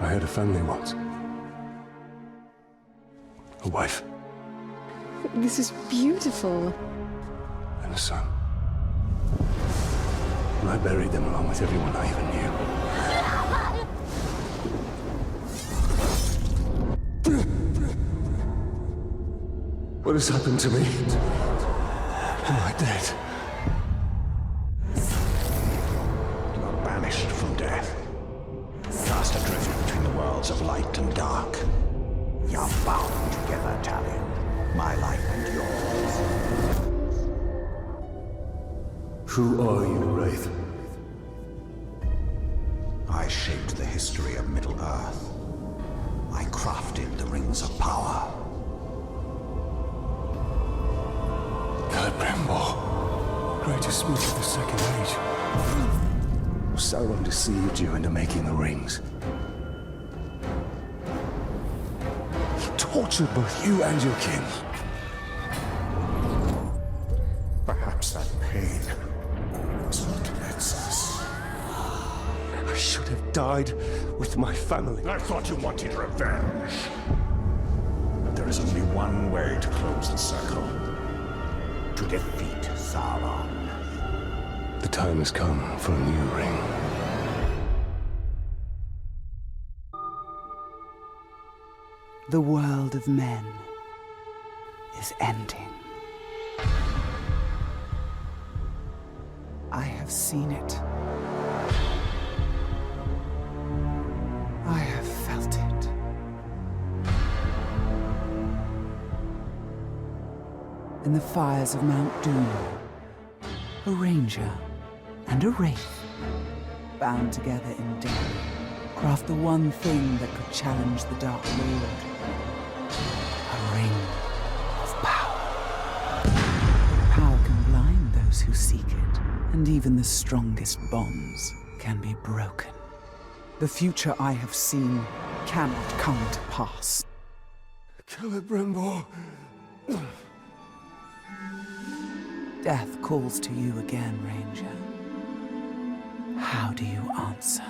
I had a family once. A wife. This is beautiful. And a son. And I buried them along with everyone I even knew. What has happened to me? Am I dead? You are banished from death. Cast adrift between the worlds of light and dark. You are bound together, Talion. My life and yours. Who are you, Wraith? I shaped the history of Middle-earth. I crafted the rings of power. Celebrimbor, greatest smith of the Second Age. Sauron deceived you into making the rings. He tortured both you and your kin. Perhaps that pain is what connects us. I should have died with my family. I thought you wanted revenge. But there is only one way to close the circle. To defeat Sauron. The time has come for a new ring. The world of men is ending. I have seen it. I have felt it. In the fires of Mount Doom, a ranger and a wraith, bound together in death, craft the one thing that could challenge the Dark Lord. A ring of power. Power can blind those who seek it, and even the strongest bonds can be broken. The future I have seen cannot come to pass. Celebrimbor. Death calls to you again, Ranger. How do you answer?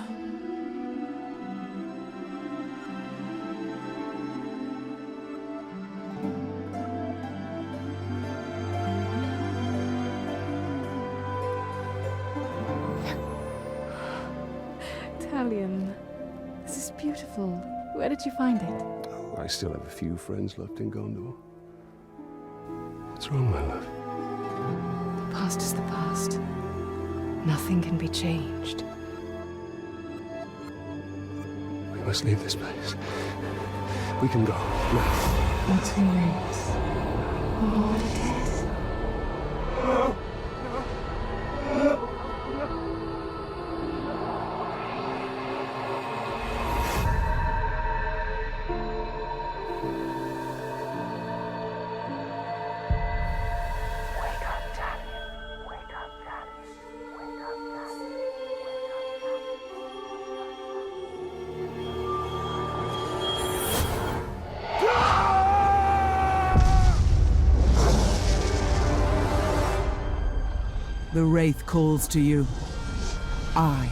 Talion, this is beautiful. Where did you find it? Oh, I still have a few friends left in Gondor. What's wrong, my love? The past is the past. Nothing can be changed. We must leave this place. We can go now. What's who knows? What it is. The Wraith calls to you. I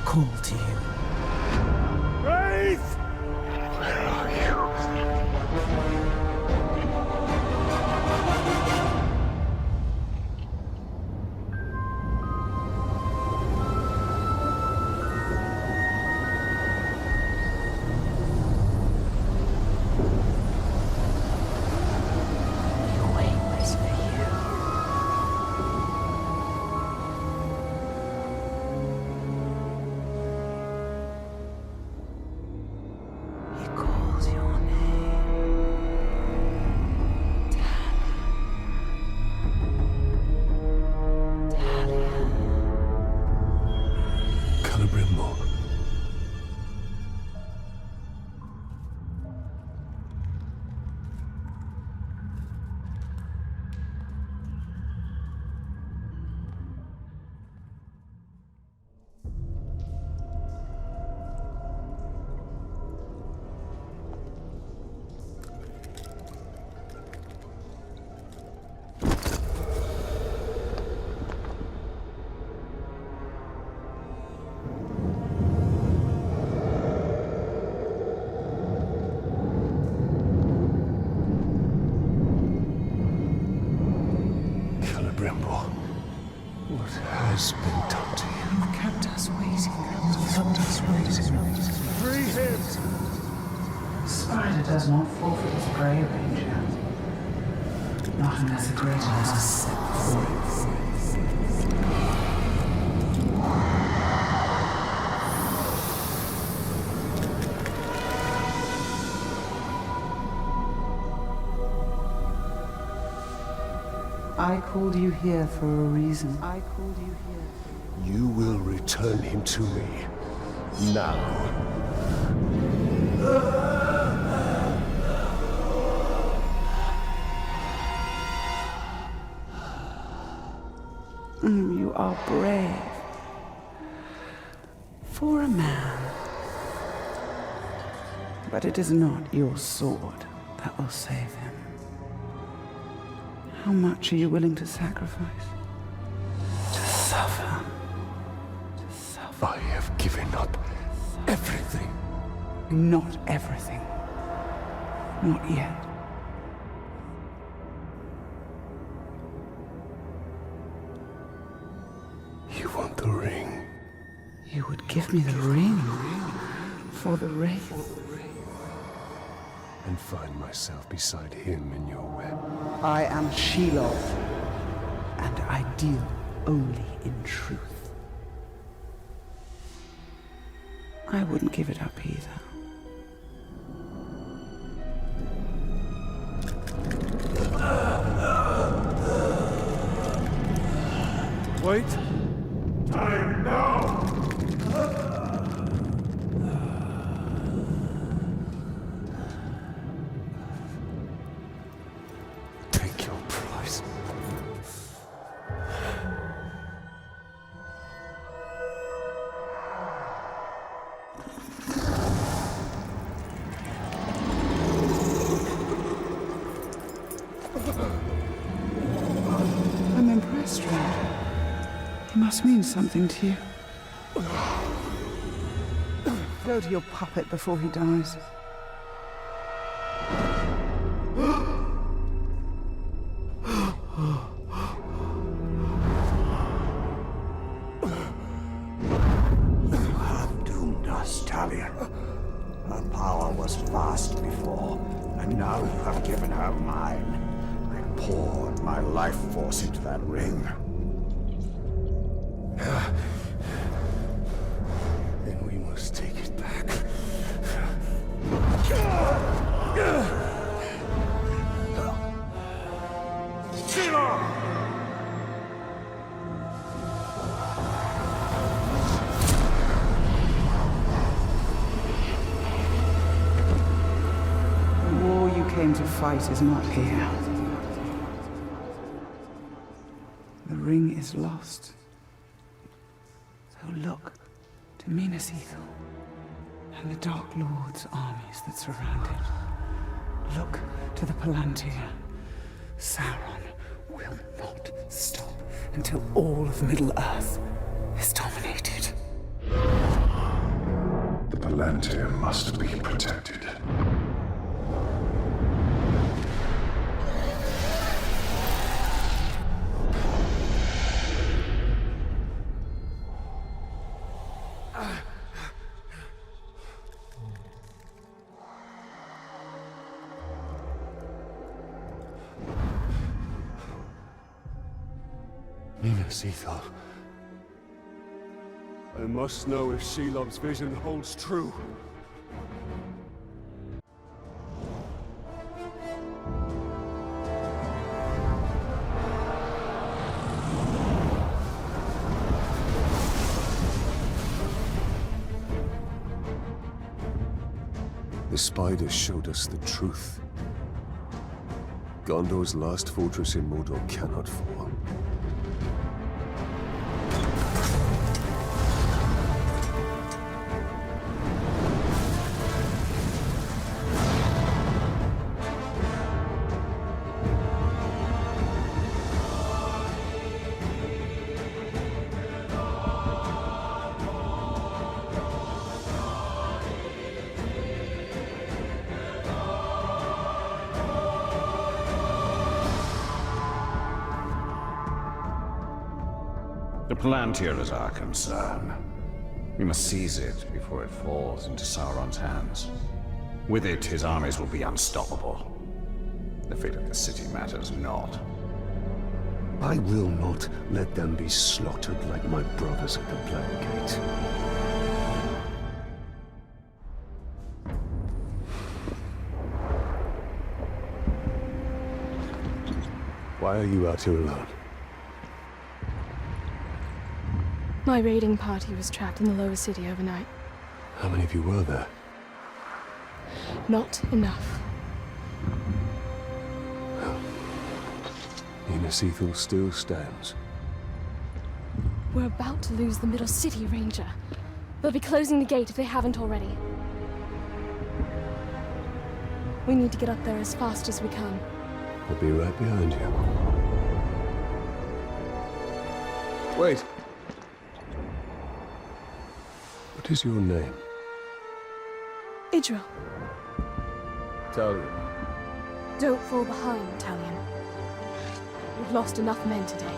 call to you. Wraith! Where are you? has been done to you? You've kept us waiting. Kept us waiting. Free him! The spider does not forfeit its prey, Ranger. Not unless a greater has set free. I called you here for a reason. I called you here. You will return him to me. Now. You are brave. For a man. But it is not your sword that will save him. How much are you willing to sacrifice? To suffer. To suffer. I have given up everything. Not everything. Not yet. You want the ring? You would give me the ring for the race. And find myself beside him in your web. I am Shelob, and I deal only in truth. I wouldn't give it up either. Wait! Time now! Take your prize. I'm impressed, Ranger. He must mean something to you. Go to your puppet before he dies. You have doomed us, Talion. Her power was vast before, and now you have given her mine. I poured my life force into that ring. Then we must take it back. The war you came to fight is not here. The ring is lost. So look to Minas Ithil and the Dark Lord's armies that surround it. Look to the Palantir. Sauron will not stop until all of Middle-earth is dominated. The Palantir must be protected. Minas Ithil. I must know if Shelob's vision holds true. The spider showed us the truth. Gondor's last fortress in Mordor cannot fall. Palantir is our concern. We must seize it before it falls into Sauron's hands. With it, his armies will be unstoppable. The fate of the city matters not. I will not let them be slaughtered like my brothers at the Black Gate. Why are you out here alone? My raiding party was trapped in the lower city overnight. How many of you were there? Not enough. Minas Ithil still stands. We're about to lose the middle city, Ranger. They'll be closing the gate if they haven't already. We need to get up there as fast as we can. I'll be right behind you. Wait! What is your name? Idril. Talion. Don't fall behind, Talion. We've lost enough men today.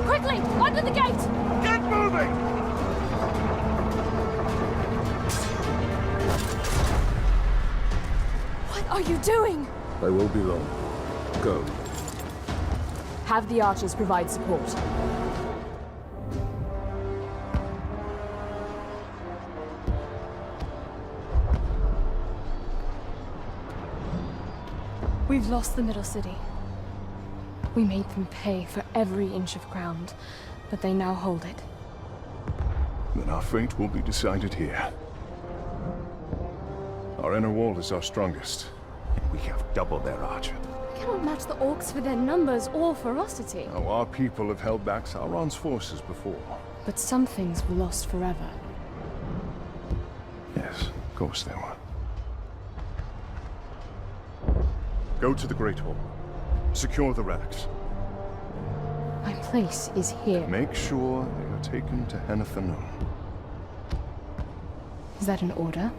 Quickly! Under the gate! Get moving! What are you doing? I won't be long. Go. Have the archers provide support. We've lost the middle city. We made them pay for every inch of ground, but they now hold it. Then our fate will be decided here. Our inner wall is our strongest. We have double their archer. We cannot match the orcs for their numbers or ferocity. Now, our people have held back Sauron's forces before. But some things were lost forever. Yes, of course they were. Go to the Great Hall. Secure the relics. My place is here. Make sure they are taken to Henathanum. Is that an order?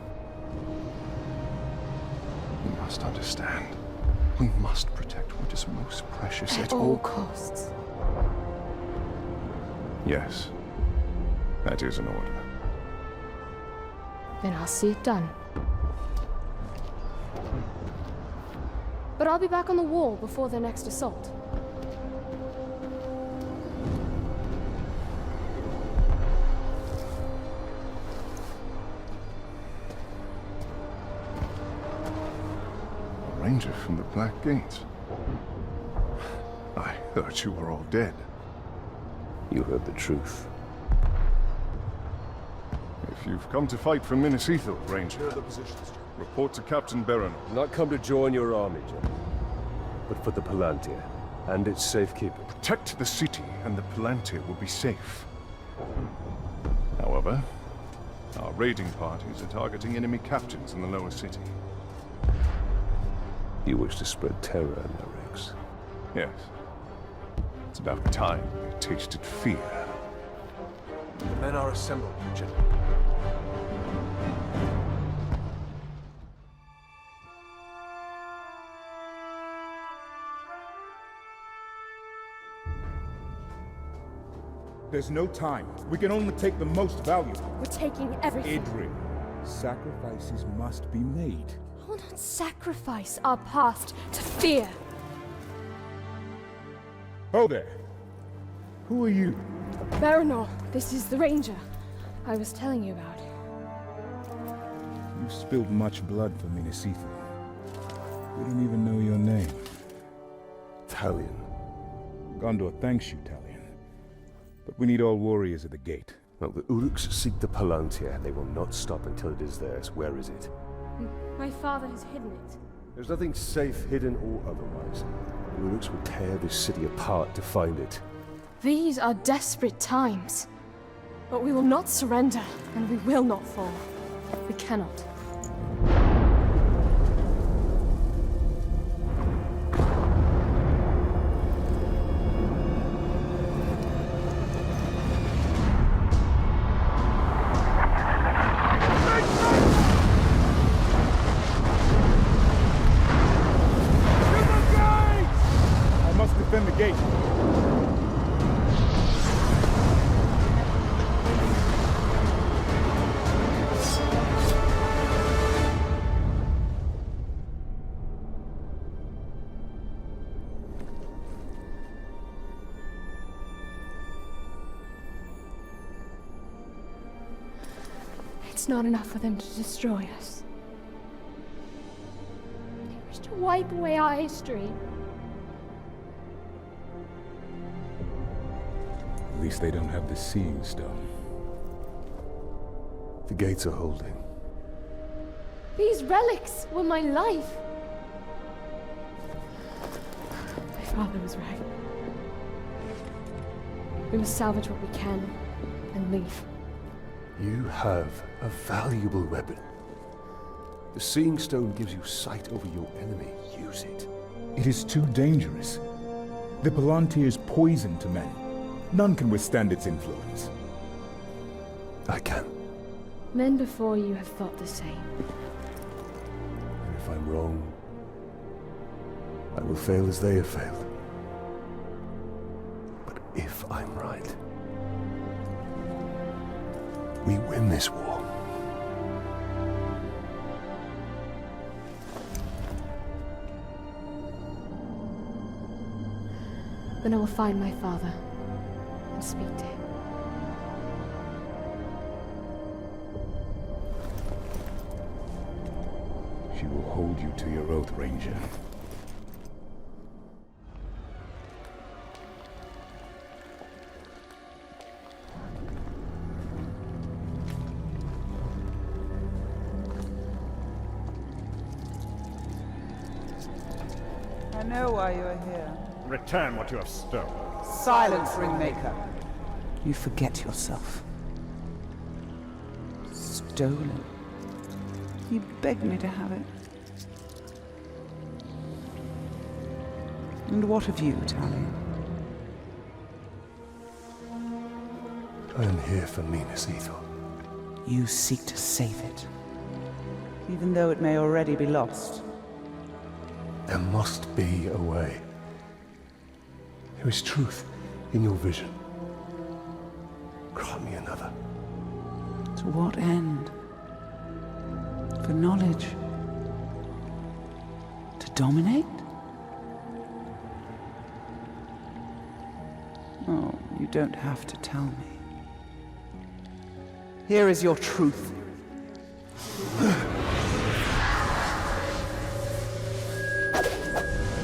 You must understand. We must protect what is most precious At all costs. Yes. That is an order. Then I'll see it done. But I'll be back on the wall before their next assault. A ranger from the Black Gate. I heard you were all dead. You heard the truth. If you've come to fight for Minas Ithil, Ranger, report to Captain Baron. Not come to join your army, General, but for the Palantir and its safekeeping. Protect the city, and the Palantir will be safe. However, our raiding parties are targeting enemy captains in the lower city. You wish to spread terror in their ranks. Yes. It's about time we tasted fear. The men are assembled, General. There's no time. We can only take the most valuable. We're taking everything. Idri, sacrifices must be made. I will not sacrifice our past to fear. Oh there. Who are you? Baranor, this is the Ranger I was telling you about. You've spilled much blood for Minas Ithil. We don't even know your name. Talion. Gondor thanks you, Talion. But we need all warriors at the gate. Well, the Uruks seek the Palantir. They will not stop until it is theirs. Where is it? My father has hidden it. There's nothing safe, hidden or otherwise. The Uruks will tear this city apart to find it. These are desperate times. But we will not surrender, and we will not fall. We cannot. It's not enough for them to destroy us. They wish to wipe away our history. At least they don't have the Seeing Stone. The gates are holding. These relics were my life. My father was right. We must salvage what we can and leave. You have a valuable weapon. The Seeing Stone gives you sight over your enemy. Use it. It is too dangerous. The Palantir is poison to men. None can withstand its influence. I can. Men before you have thought the same. And if I'm wrong, I will fail as they have failed. But if I'm right, we win this war. Then I will find my father and speak to him. She will hold you to your oath, Ranger. I know why you are here. Return what you have stolen. Silence, Ringmaker. You forget yourself. Stolen. You begged me to have it. And what of you, Tallion? I am here for Minas Ithil. You seek to save it, even though it may already be lost. There must be a way. There is truth in your vision. Grant me another. To what end? For knowledge? To dominate? Oh, you don't have to tell me. Here is your truth.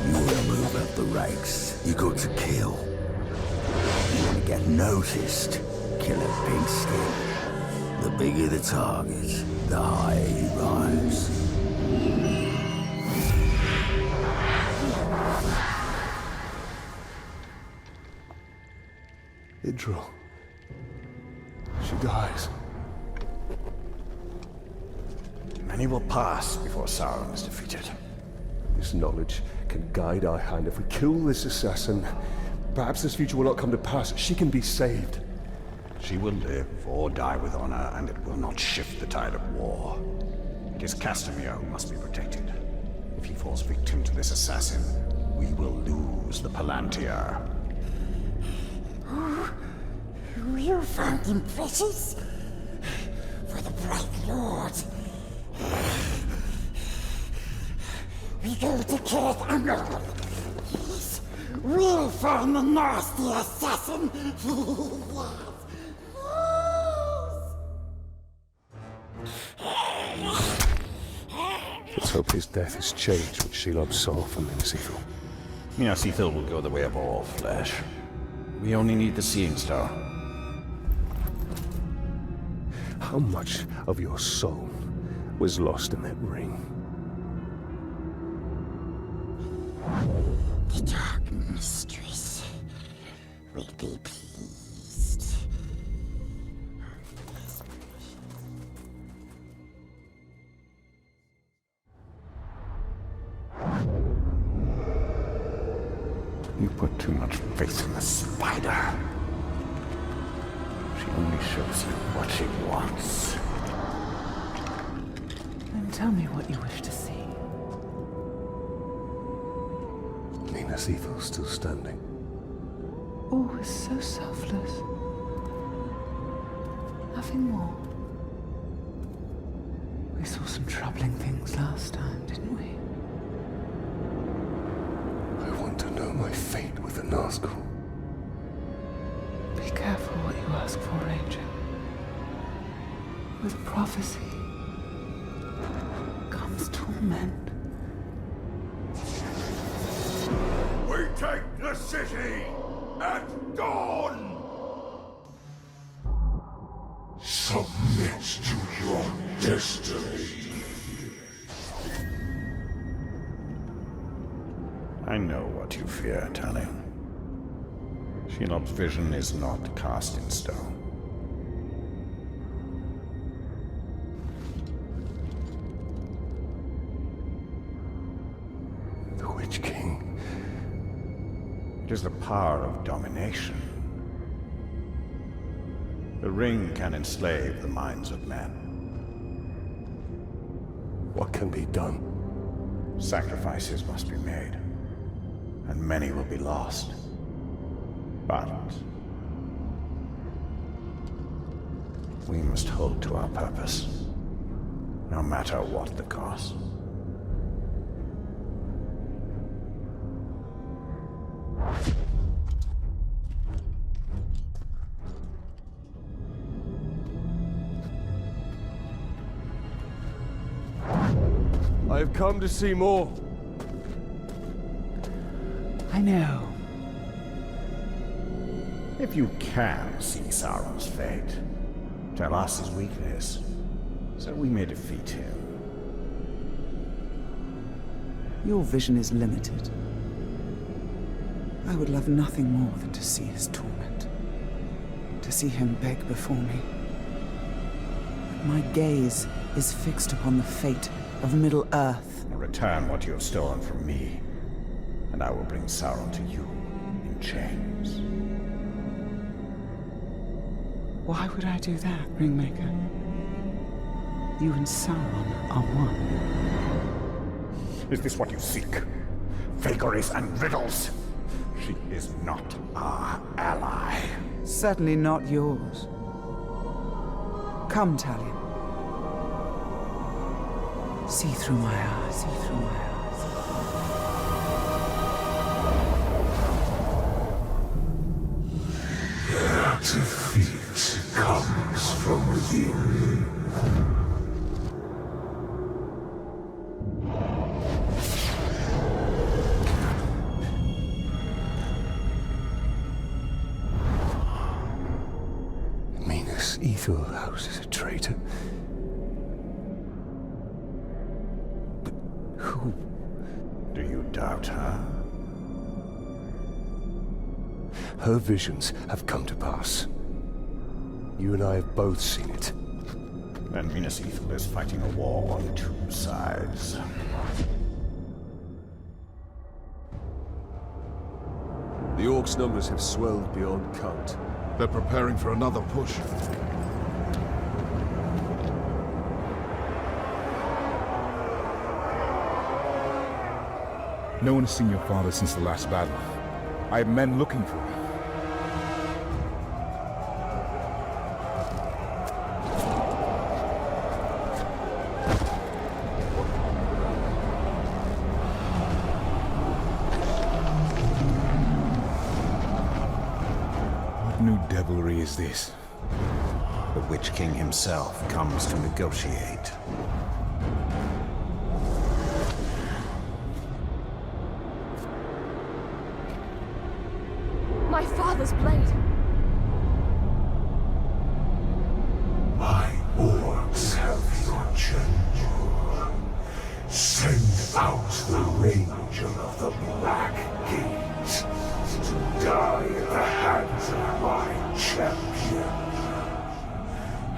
You want to move up the ranks, you got to kill. You want to get noticed, kill a pink skin. The bigger the target, the higher you rise. Idril. She dies. Many will pass before Sauron is defeated. This knowledge can guide our hand. If we kill this assassin, perhaps this future will not come to pass. She can be saved. She will live or die with honor, and it will not shift the tide of war. It is Castamere who must be protected. If he falls victim to this assassin, we will lose the Palantir. You found him precious? For the Bright Lord. We go to Kirith Angol. Yes, we'll find the nasty assassin. Let's hope his death has changed what Shelob saw from Minas Ithil. Minas Ithil will go the way of all flesh. We only need the Seeing Star. How much of your soul was lost in that ring? The Dark Mistress will be pleased. You put too much faith in the spider. She only shows you what she wants. Then tell me what you wish to see. Minas Ithil still standing. All was so selfless. Nothing more. We saw some troubling things last time, didn't we? I want to know my fate with the Nazgul. Be careful what you ask for, Ranger. With prophecy comes torment. We take the city at dawn! Submit to your destiny. I know what you fear, Talon. Shelob's vision is not cast in stone. The Witch King. It is the power of domination. The ring can enslave the minds of men. What can be done? Sacrifices must be made, and many will be lost. But we must hold to our purpose, no matter what the cost. I have come to see more. I know. If you can see Sauron's fate, tell us his weakness, so we may defeat him. Your vision is limited. I would love nothing more than to see his torment. To see him beg before me. But my gaze is fixed upon the fate of Middle-earth. Return what you have stolen from me, and I will bring Sauron to you in chains. Why would I do that, Ringmaker? You and Sauron are one. Is this what you seek? Vagaries and riddles? She is not our ally. Certainly not yours. Come, Talion. See through my eyes, see through my eyes. Their defeat comes from within. Minas Ethelhouse is a traitor. But who? Do you doubt her? Her visions have come to pass. You and I have both seen it. Then Minas Ithil is fighting a war on two sides. The Orcs' numbers have swelled beyond count. They're preparing for another push. No one has seen your father since the last battle. I have men looking for him. What new devilry is this? The Witch King himself comes to negotiate. My father's blade. My orcs have your general. Send out the Ranger of the Black Gate to die at the hands of my champion.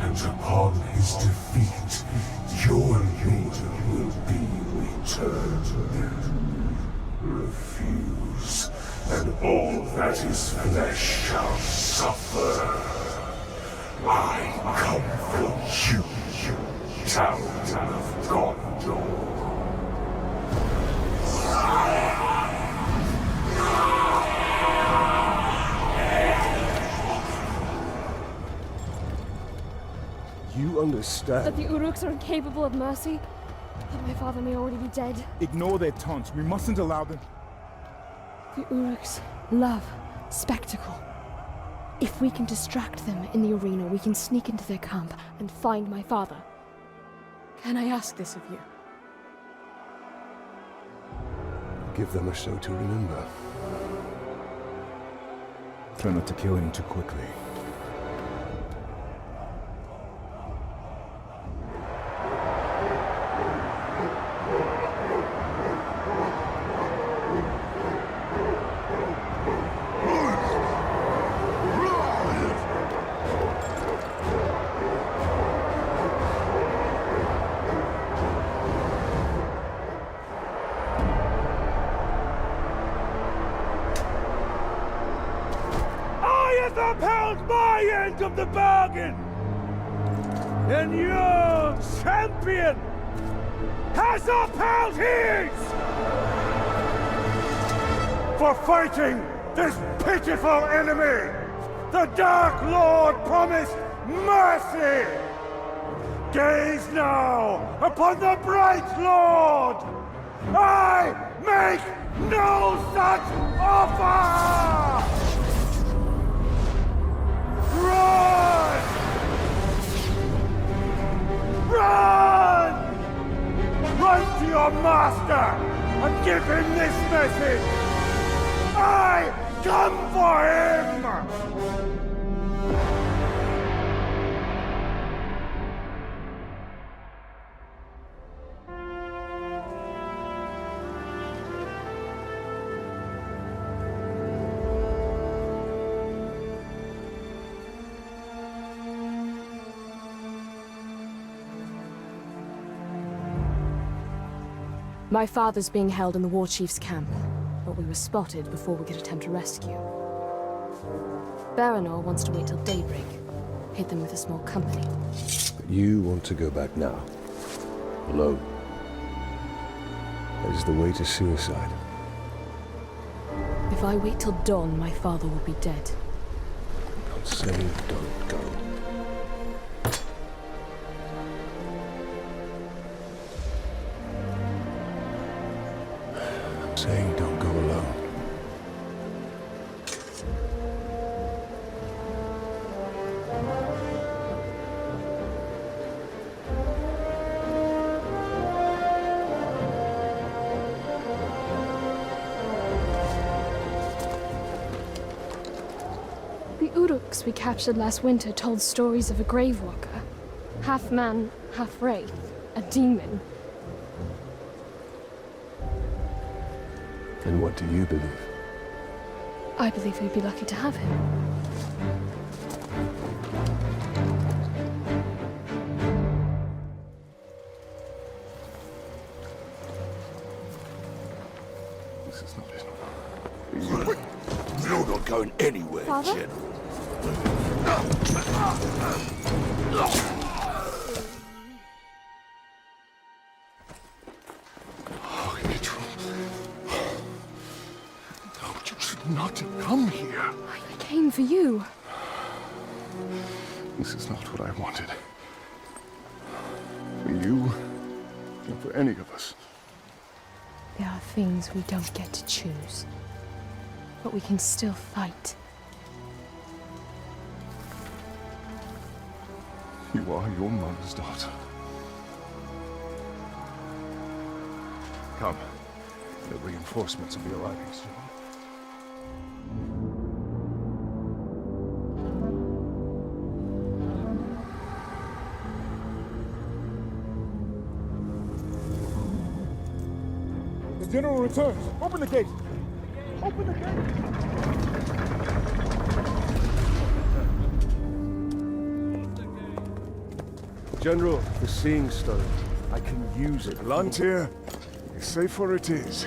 And upon his defeat, your leader will be returned. Refuse, and all that is flesh shall suffer. I come for you, Town of Gondor. You understand? That the Uruks are incapable of mercy? That my father may already be dead? Ignore their taunts. We mustn't allow them. The Uruks love spectacle. If we can distract them in the arena, we can sneak into their camp and find my father. Can I ask this of you? Give them a show to remember. Try not to kill him too quickly. Upheld my end of the bargain! And your champion has upheld his! For fighting this pitiful enemy, the Dark Lord promised mercy! Gaze now upon the Bright Lord! I make no such offer! Run! Run! Run to your master and give him this message! I come for him! My father's being held in the war chief's camp, but we were spotted before we could attempt a rescue. Baranor wants to wait till daybreak, hit them with a small company. But you want to go back now. Alone. That is the way to suicide. If I wait till dawn, my father will be dead. I'm saying don't go. Saying don't go alone. The Uruks we captured last winter told stories of a grave walker. Half man, half wraith. A demon. And what do you believe? I believe we'd be lucky to have him. This is not it. You're not going anywhere, Father? Jen. Not to come here. I came for you. This is not what I wanted. For you, or for any of us. There are things we don't get to choose. But we can still fight. You are your mother's daughter. Come. The reinforcements will be arriving soon. The general returns. Open the gate. Open the gate. General, the Seeing Stone. I can use it. Lantir, safer it is.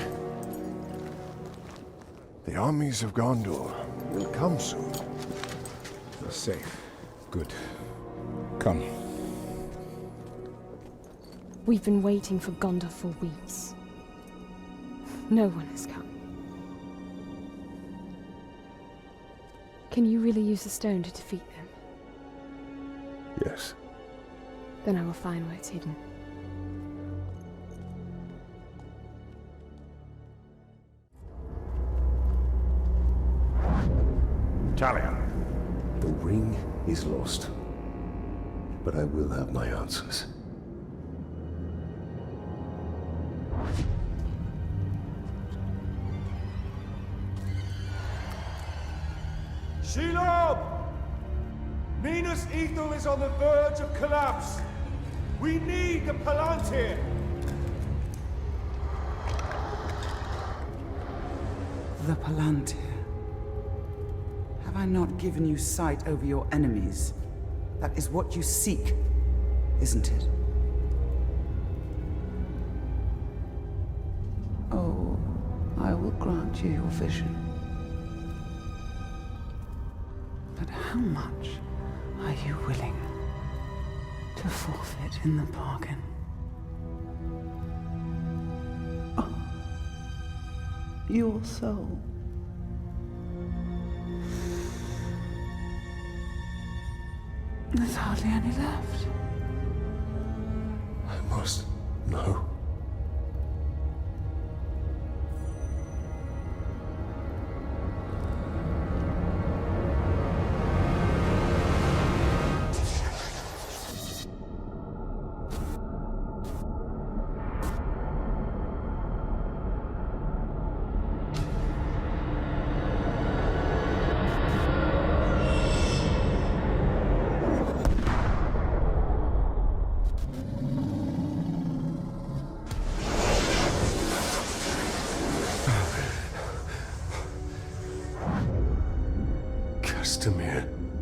The armies of Gondor will come soon. We're safe. Good. Come. We've been waiting for Gondor for weeks. No one has come. Can you really use the stone to defeat them? Yes. Then I will find where it's hidden. Talion, ring is lost. But I will have my answers. Shelob! Minas Ithil is on the verge of collapse. We need the Palantir. The Palantir. Have I not given you sight over your enemies? That is what you seek, isn't it? Oh, I will grant you your vision. But how much are you willing to forfeit in the bargain? Oh, your soul. There's hardly any left. I must know.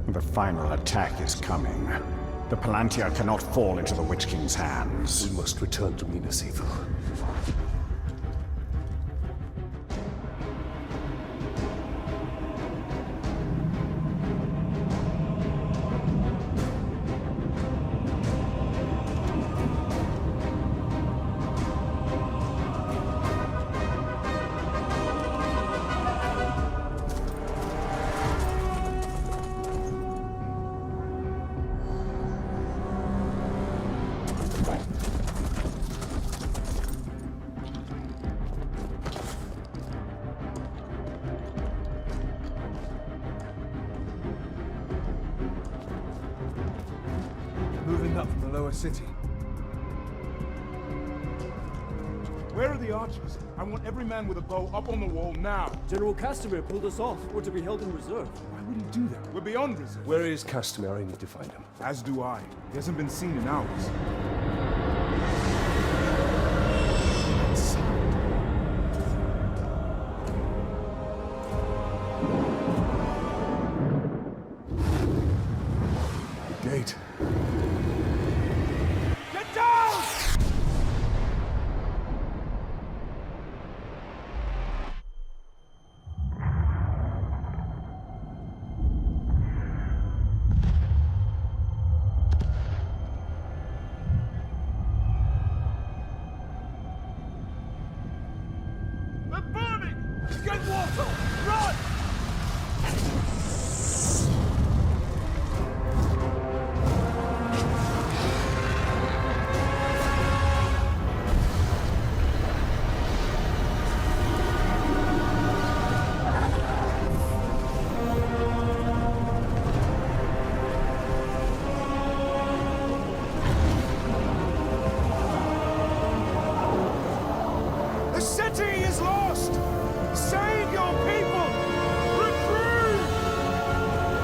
The final attack is coming. The Palantir cannot fall into the Witch King's hands. We must return to Minas Ithil. Moving up from the lower city. Where are the archers? I want every man with a bow up on the wall now. General Castamere pulled us off. We're to be held in reserve. Why would he do that? We're beyond reserve. Where is Castamere? I need to find him. As do I. He hasn't been seen in hours. Gate. Get down! They're burning! Get water! Run! The city is lost! Save your people! Retreat!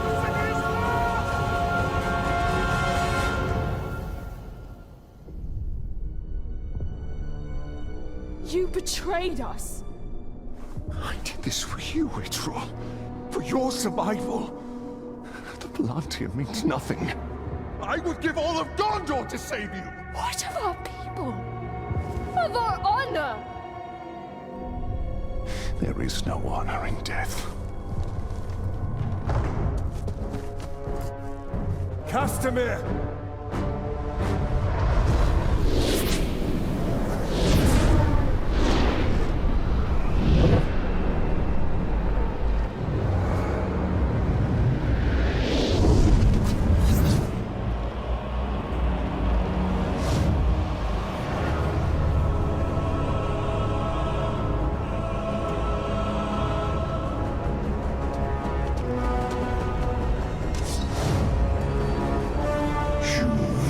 The city is lost! You betrayed us. I did this for you, Witchroll. For your survival. The Palantir means nothing. I would give all of Gondor to save you! What of our people? Of our honor? There is no honor in death. Castamere!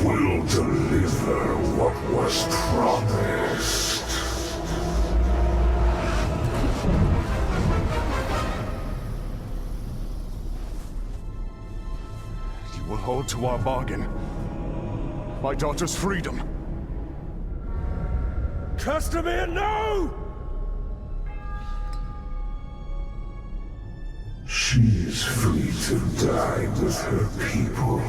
will deliver what was promised. You will hold to our bargain. My daughter's freedom. Castamere, no! She is free to die with her people.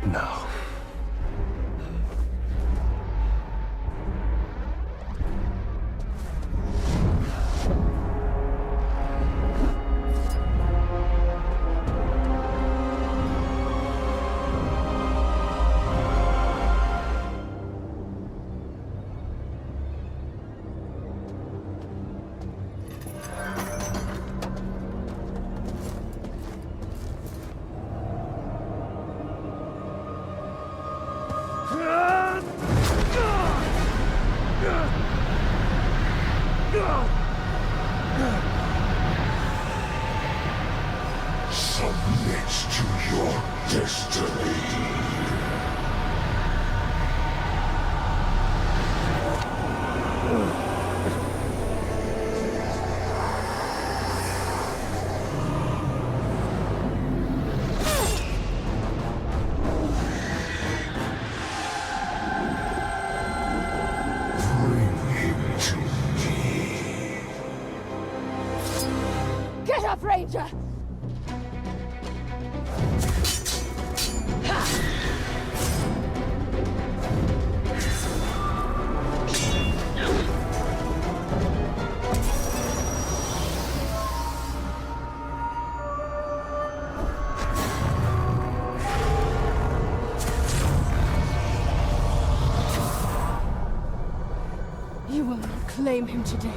No. Submit to your destiny. Bring him to me. Get up, Ranger! You will not claim him today.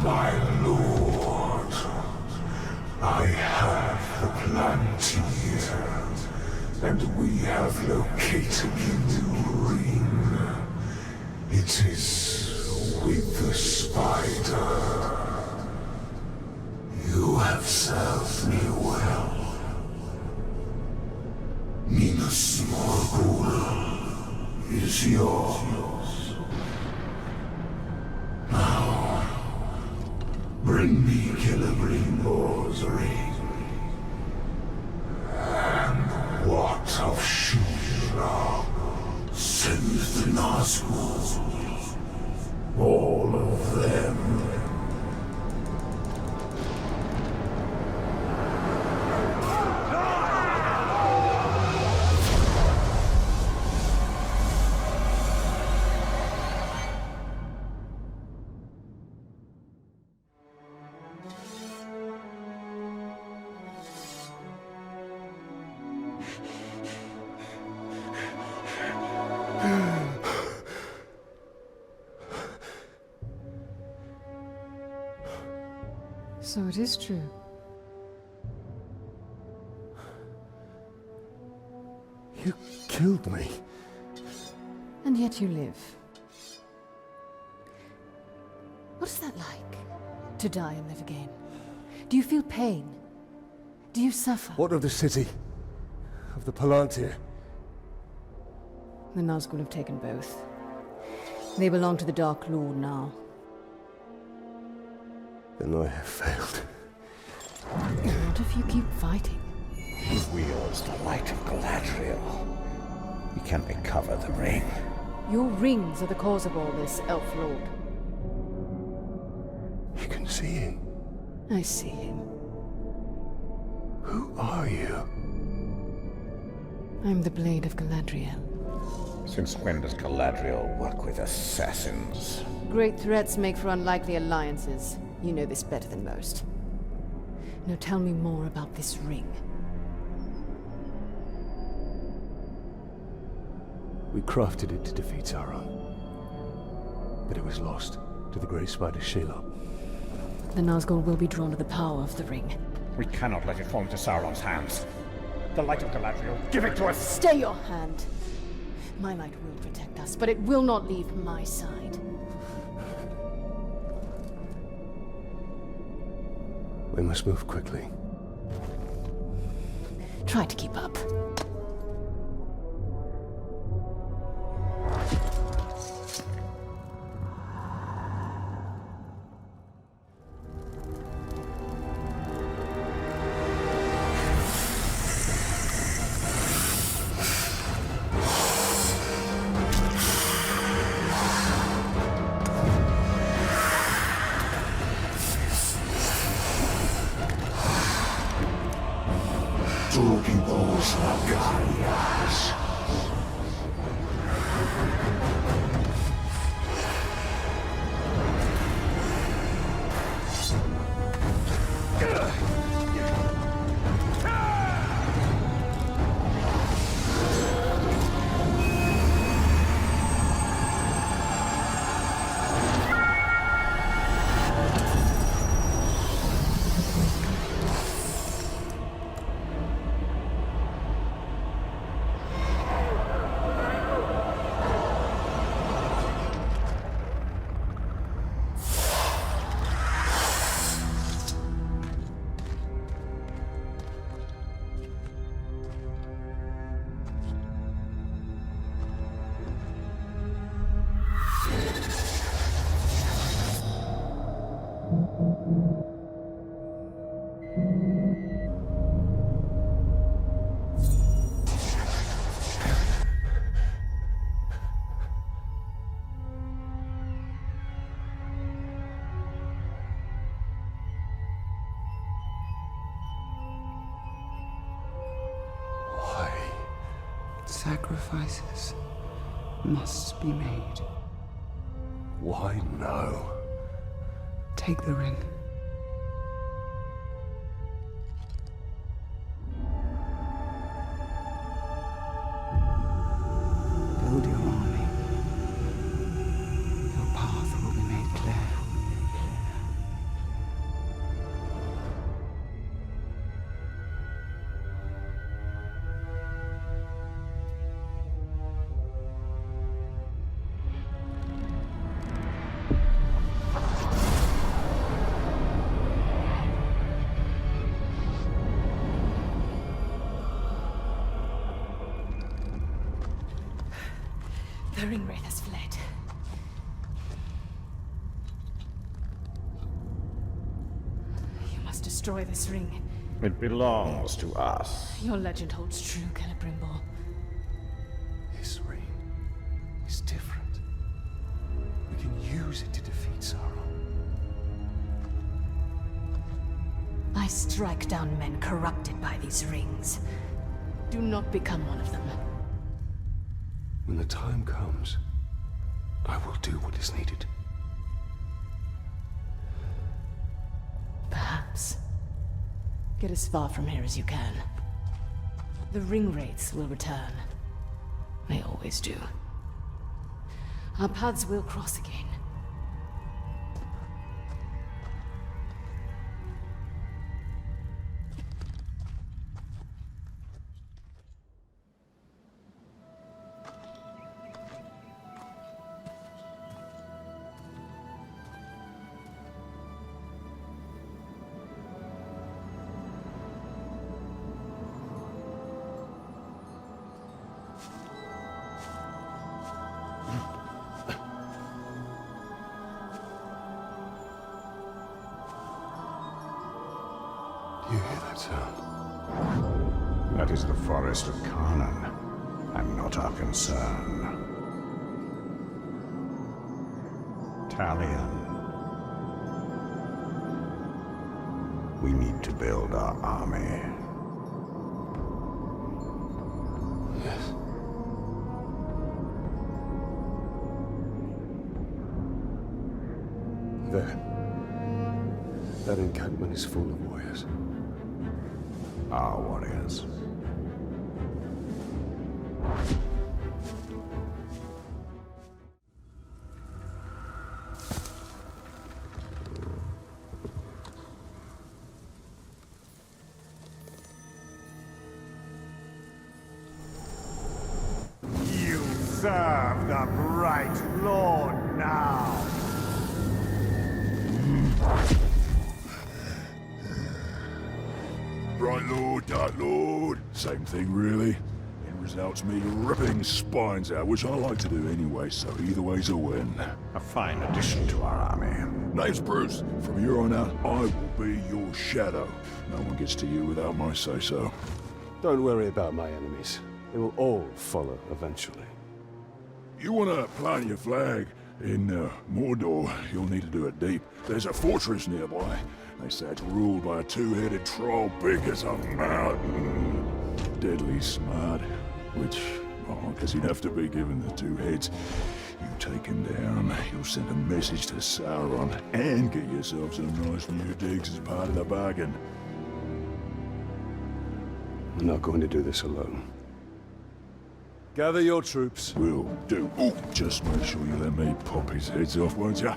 My lord, I have the Plantier, and we have located the new ring. It is with the spider. You have served me well. Minas Morgul is yours. Now, bring me Celebrimbor's ring. And what of Shura? Send the Nazgûl. All of them. So it is true. You killed me. And yet you live. What is that like, to die and live again? Do you feel pain? Do you suffer? What of the city? Of the Palantir? The Nazgul have taken both. They belong to the Dark Lord now. Then I have failed. What if you keep fighting? He wields the light of Galadriel. He can recover the ring. Your rings are the cause of all this, Elf Lord. You can see him. I see him. Who are you? I'm the Blade of Galadriel. Since when does Galadriel work with assassins? Great threats make for unlikely alliances. You know this better than most. Now tell me more about this ring. We crafted it to defeat Sauron. But it was lost to the Grey Spider Shelob. The Nazgul will be drawn to the power of the ring. We cannot let it fall into Sauron's hands. The light of Galadriel, give it to us! Stay your hand! My light will protect us, but it will not leave my side. We must move quickly. Try to keep up. Sacrifices must be made. Why no? Take the ring. Build your army. Your path will be made clear. The Ringwraith has fled. You must destroy this ring. It belongs to us. Your legend holds true, Celebrimbor. This ring is different. We can use it to defeat Sauron. I strike down men corrupted by these rings. Do not become one of them. When the time comes, I will do what is needed. Perhaps. Get as far from here as you can. The Ringwraiths will return. They always do. Our paths will cross again. You hear that sound? That is the forest of Canaan, and not our concern. Talion. We need to build our army. Yes. There. That encampment is full of warriors. Our warriors. You serve the bright Lord now. Bright Lord, Dark Lord. Same thing, really. End result's me ripping spines out, which I like to do anyway, so either way's a win. A fine addition to our army. Name's Bruce. From here on out, I will be your shadow. No one gets to you without my say-so. Don't worry about my enemies. They will all follow eventually. You want to plant your flag in Mordor, you'll need to do it deep. There's a fortress nearby. They say it's ruled by a two-headed troll big as a mountain. Deadly smart, which, I guess he'd have to be given the two heads. You take him down, you'll send a message to Sauron, and get yourself some nice new digs as part of the bargain. We're not going to do this alone. Gather your troops. Will do. Ooh, just make sure you let me pop his heads off, won't ya?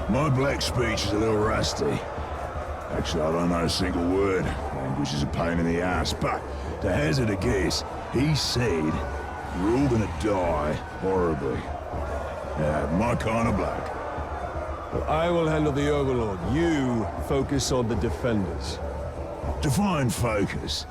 My black speech is a little rusty. Actually, I don't know a single word. Language is a pain in the ass, but to hazard a guess, he said you're all gonna die horribly. My kind of black. Well, I will handle the Overlord. You focus on the defenders. Define focus.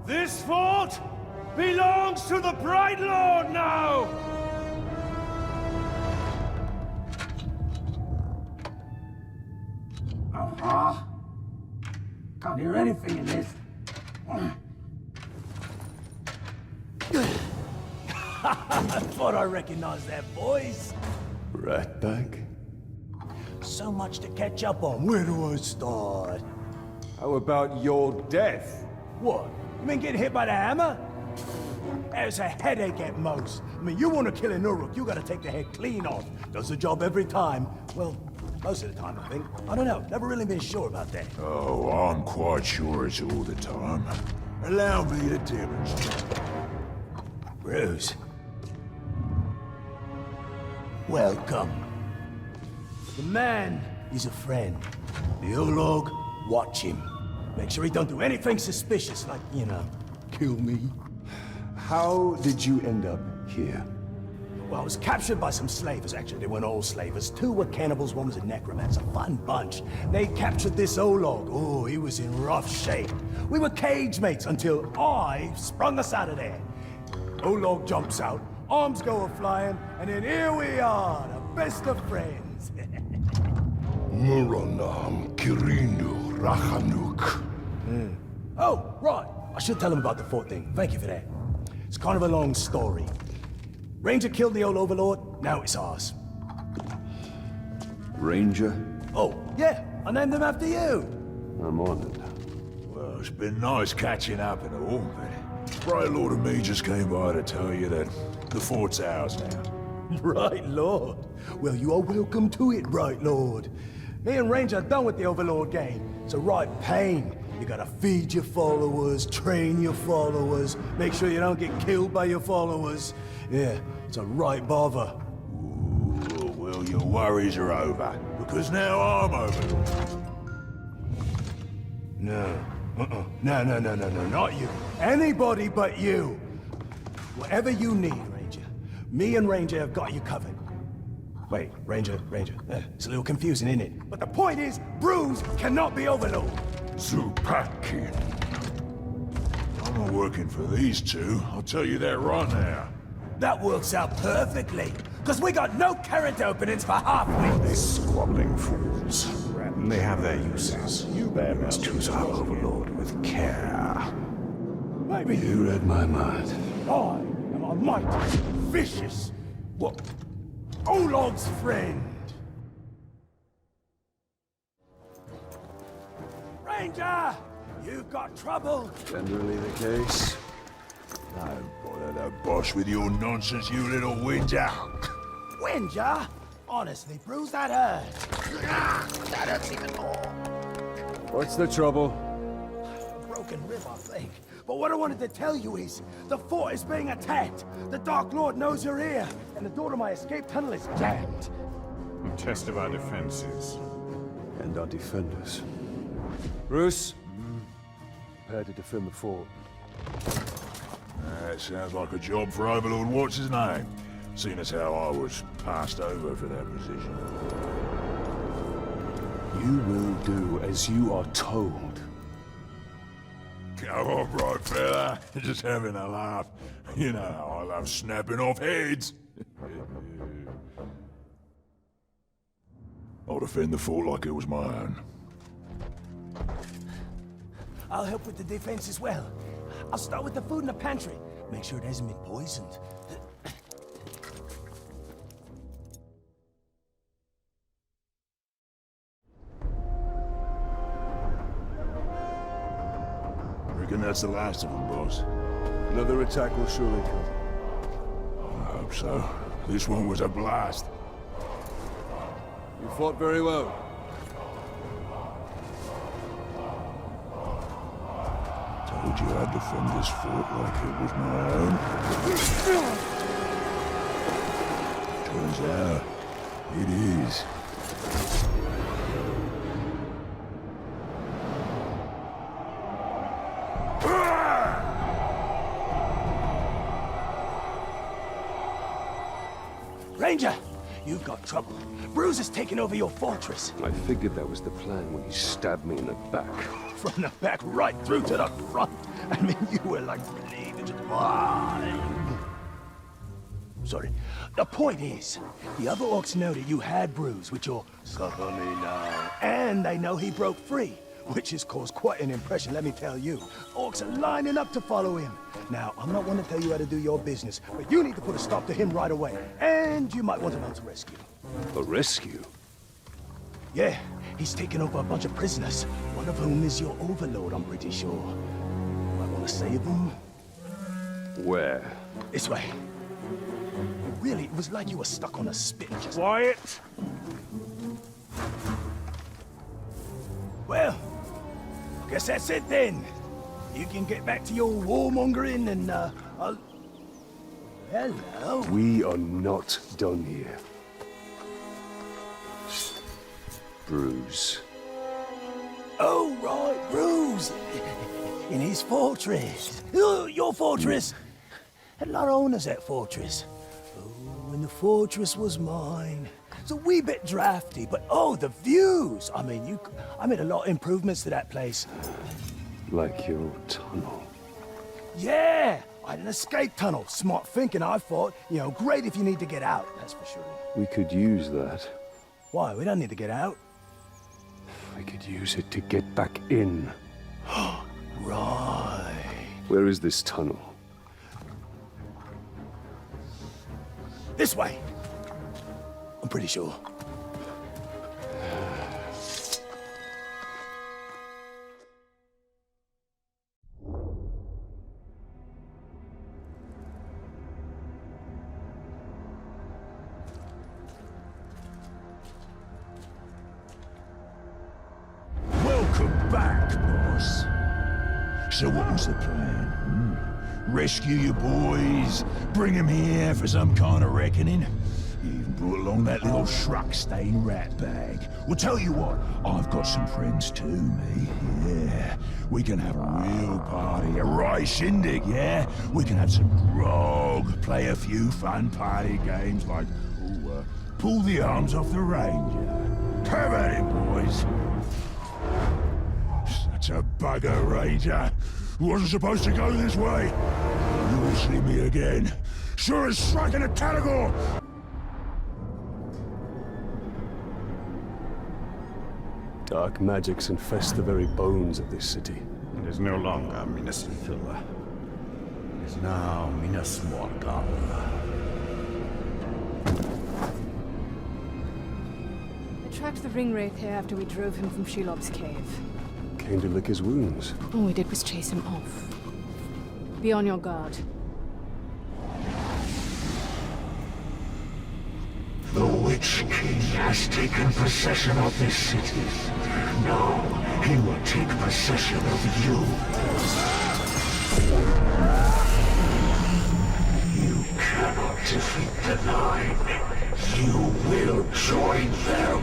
This fort belongs to the Bright Lord now! Can't hear anything in this. I thought I recognized that voice. Ratbag? So much to catch up on. Where do I start? How about your death? What? You mean getting hit by the hammer? There's a headache at most. I mean, you want to kill an Uruk, you gotta take the head clean off. Does the job every time. Well, most of the time, I think. I don't know. Never really been sure about that. Oh, I'm quite sure it's all the time. Allow me to demonstrate. Bruce. Welcome. The man is a friend. The Olog, watch him. Make sure he don't do anything suspicious, like, you know, kill me. How did you end up here? Well, I was captured by some slavers, actually. They weren't all slavers. Two were cannibals, one was a necromancer. Fun bunch. They captured this Olog. Oh, he was in rough shape. We were cage mates until I sprung us out of there. Olog jumps out, arms go a-flying, and then here we are, the best of friends. Muronam Kirindu Rachanuk. Oh, right. I should tell him about the fort thing. Thank you for that. It's kind of a long story. Ranger killed the old overlord, now it's ours. Ranger? Oh, yeah, I named him after you. I'm honored. Well, it's been nice catching up and all, but Right Lord and me just came by to tell you that the fort's ours now. Right Lord. Well, you are welcome to it, Right Lord. Me and Ranger are done with the overlord game. It's a right pain. You gotta feed your followers, train your followers, make sure you don't get killed by your followers. Yeah, it's a right bother. Ooh, well, your worries are over, because now I'm over. No. No, not you. Anybody but you. Whatever you need, Ranger. Me and Ranger have got you covered. Wait, Ranger. It's a little confusing, isn't it? But the point is, Bruce cannot be overlord. Zupakin. I'm not working for these two, I'll tell you that right now. That works out perfectly, because we got no current openings for half-wits. These squabbling fools. They have their uses. You must choose our overlord with care. Maybe You read my mind. I am a mighty, vicious, what? Olog's friend. Ranger! You've got trouble. Generally the case. Don't bother the boss with your nonsense, you little whinger. Whinger? Honestly, Bruce, that hurts. That hurts even more. What's the trouble? A broken rib, I think. But what I wanted to tell you is, the fort is being attacked. The Dark Lord knows you're here, and the door to my escape tunnel is jammed. Test of our defenses. And our defenders. Bruce? Prepare to defend the fort. That sounds like a job for Overlord What's-His-Name, seeing as how I was passed over for that position. You will do as you are told. Come on, right fella. Just having a laugh. You know how I love snapping off heads. I'll defend the fort like it was my own. I'll help with the defense as well. I'll start with the food in the pantry. Make sure it hasn't been poisoned. Reckon that's the last of them, boss. Another attack will surely come. I hope so. This one was a blast. You fought very well. Told you I'd defend this fort like it was my own. Turns out, it is. Ranger, you've got trouble. Bruce has taken over your fortress. I figured that was the plan when he stabbed me in the back. From the back right through to the front. I mean, you were like bleeding. Sorry. The point is, the other orcs know that you had Bruce with your suffer me now. And they know he broke free, which has caused quite an impression, let me tell you. Orcs are lining up to follow him. Now, I'm not one to tell you how to do your business, but you need to put a stop to him right away. And you might want to mount a rescue. A rescue? Yeah, he's taken over a bunch of prisoners, one of whom is your overlord, I'm pretty sure. Might want to save them? Where? This way. Really, it was like you were stuck on a spit and just... Quiet! Well, I guess that's it then. You can get back to your warmongering and, I'll... Hello? We are not done here. Bruce. Oh, right, Bruce. In his fortress. Your fortress. Had a lot of owners, that fortress. Oh, and the fortress was mine. It's a wee bit drafty, but oh, the views! I mean, I made a lot of improvements to that place. Like your tunnel. Yeah! I had an escape tunnel. Smart thinking, I thought. You know, great if you need to get out, that's for sure. We could use that. Why? We don't need to get out. I could use it to get back in. Right. Where is this tunnel? This way. I'm pretty sure. Welcome back, boss. So what was the plan? Rescue your boys? Bring them here for some kind of reckoning? You even brought along that little shrug-stained rat bag. Well, tell you what, I've got some friends too, me. Yeah, we can have a real party, a right shindig, yeah? We can have some grog, play a few fun party games like, pull the arms off the ranger. Have at it, boys. Such a bugger, ranger. Wasn't supposed to go this way. You'll see me again. Sure as striking a Talagor! Dark magics infest the very bones of this city. It is no longer Minas Ithil. It is now Minas Mordor. I tracked the ringwraith here after we drove him from Shelob's cave. Came to lick his wounds. All we did was chase him off. Be on your guard. The Witch King has taken possession of this city. Now, he will take possession of you. You cannot defeat the Nine. You will join them.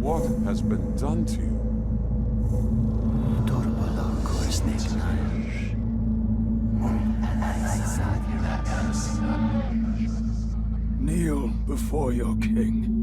What has been done to you? Kneel before your king.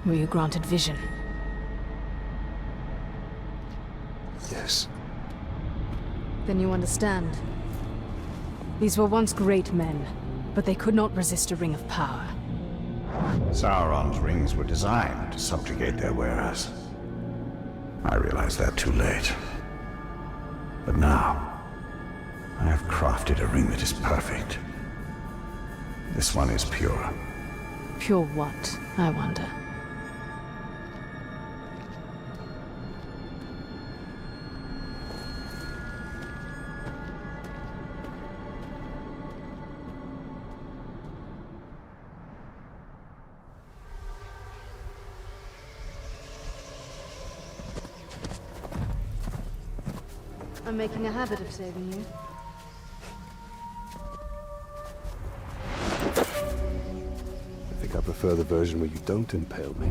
Were you granted vision? Yes. Then you understand. These were once great men, but they could not resist a ring of power. Sauron's rings were designed to subjugate their wearers. I realized that too late. But now, I have crafted a ring that is perfect. This one is pure. Pure what, I wonder? I'm making a habit of saving you. I think our prefer the version where you don't impale me.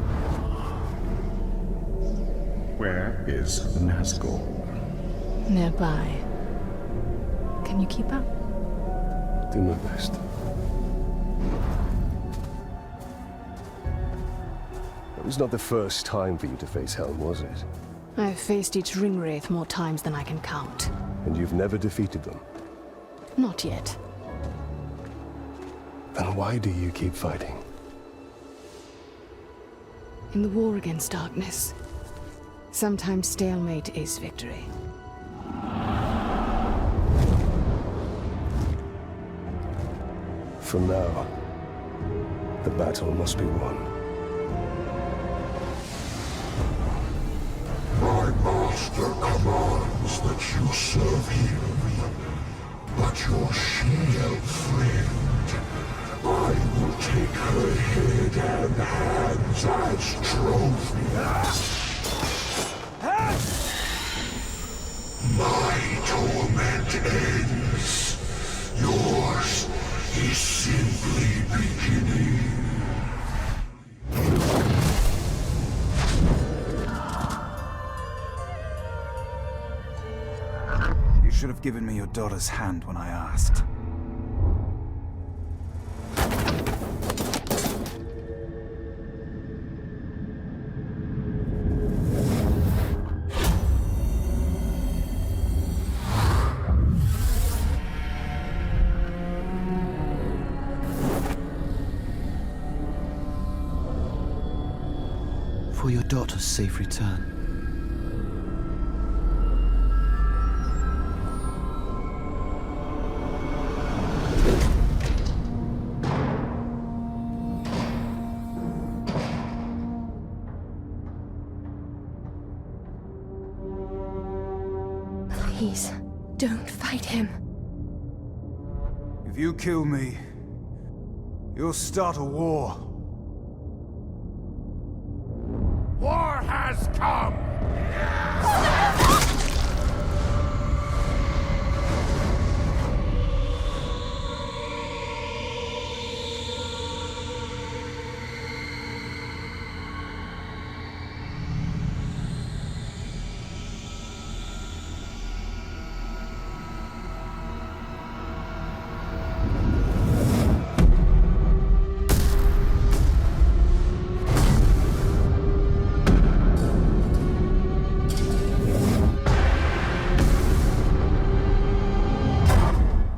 Where is Nazgul? Nearby. Can you keep up? Do my best. It was not the first time for you to face Helm, was it? I've faced each ringwraith more times than I can count. And you've never defeated them? Not yet. Then why do you keep fighting? In the war against darkness, sometimes stalemate is victory. For now, the battle must be won. My master commands that you serve him, but your she-elf friend, I will take her head and hands as trophy. My torment ends. Yours is simply beginning. You should have given me your daughter's hand when I asked. For your daughter's safe return. Please, don't fight him. If you kill me, you'll start a war. War has come!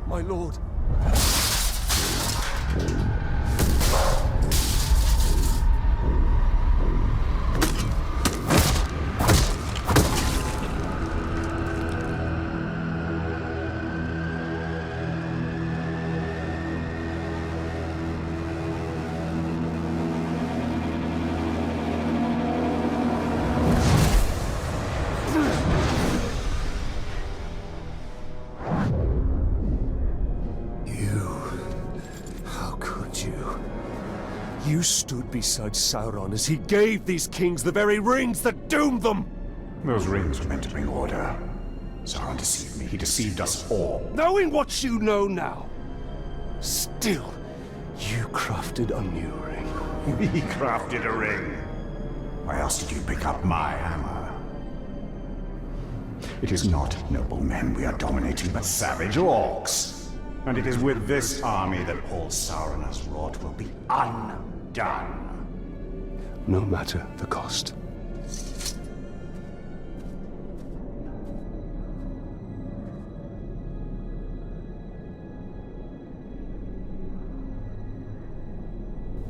My lord. You stood beside Sauron as he gave these kings the very rings that doomed them! Those rings were meant to bring order. Sauron deceived me. He deceived us all. Knowing what you know now, still, you crafted a new ring. We crafted a ring. Why else did you pick up my hammer? It is not noble men we are dominating, but savage orcs. And it is with this army that all Sauron has wrought will be undone. No matter the cost.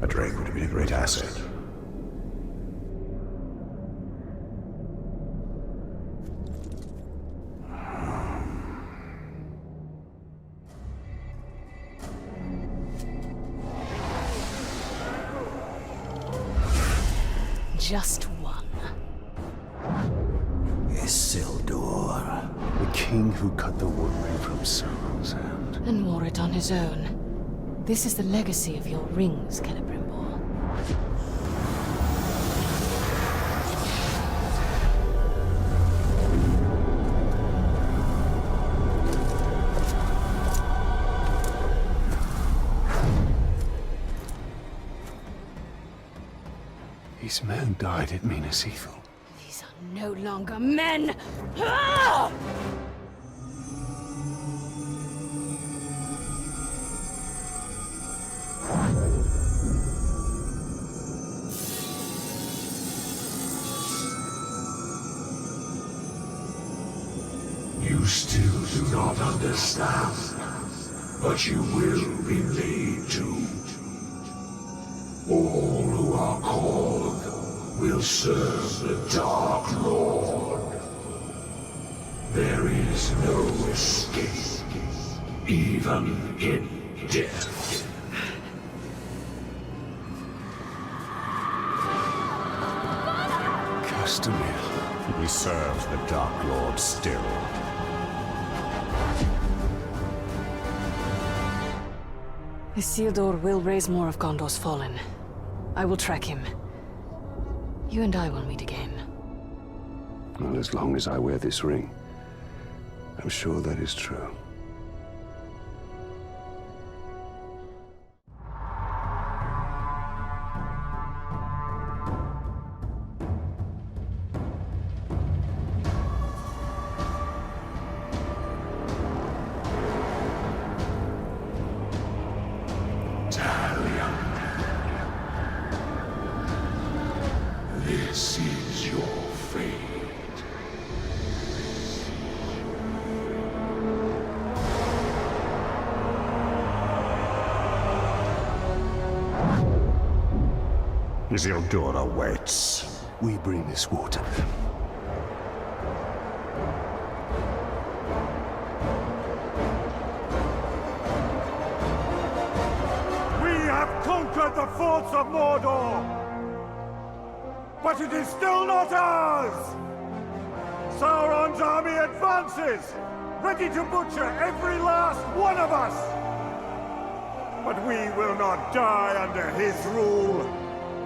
A drake would have been a great asset. Just one. Isildur. The king who cut the one ring from Sauron's hand. And wore it on his own. This is the legacy of your rings, Celebrimbor. These men died at Minas Ithil. These are no longer men! Ah! You still do not understand, but you will be made to. All who are called will serve the Dark Lord. There is no escape, even in death. Castamere. He serves the Dark Lord still. Isildur will raise more of Gondor's fallen. I will track him. You and I will meet again. Well, as long as I wear this ring, I'm sure that is true. This is your fate. Isildur awaits. We bring this water. We have conquered the forts of Mordor! But it is still not ours! Sauron's army advances, ready to butcher every last one of us! But we will not die under his rule!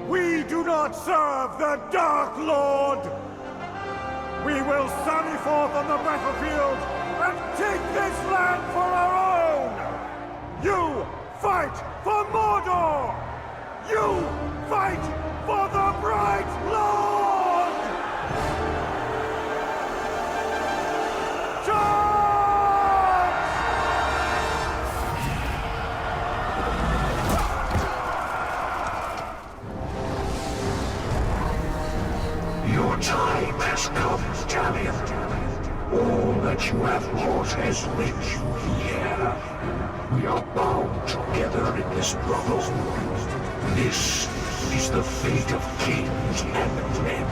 We do not serve the Dark Lord! We will sally forth on the battlefield and take this land for our own! You fight for Mordor! You fight for the Bright Lord! Your time has come, Talion. All that you have wrought has led you here. We are bound together in this brotherhood. This is the fate of kings and men.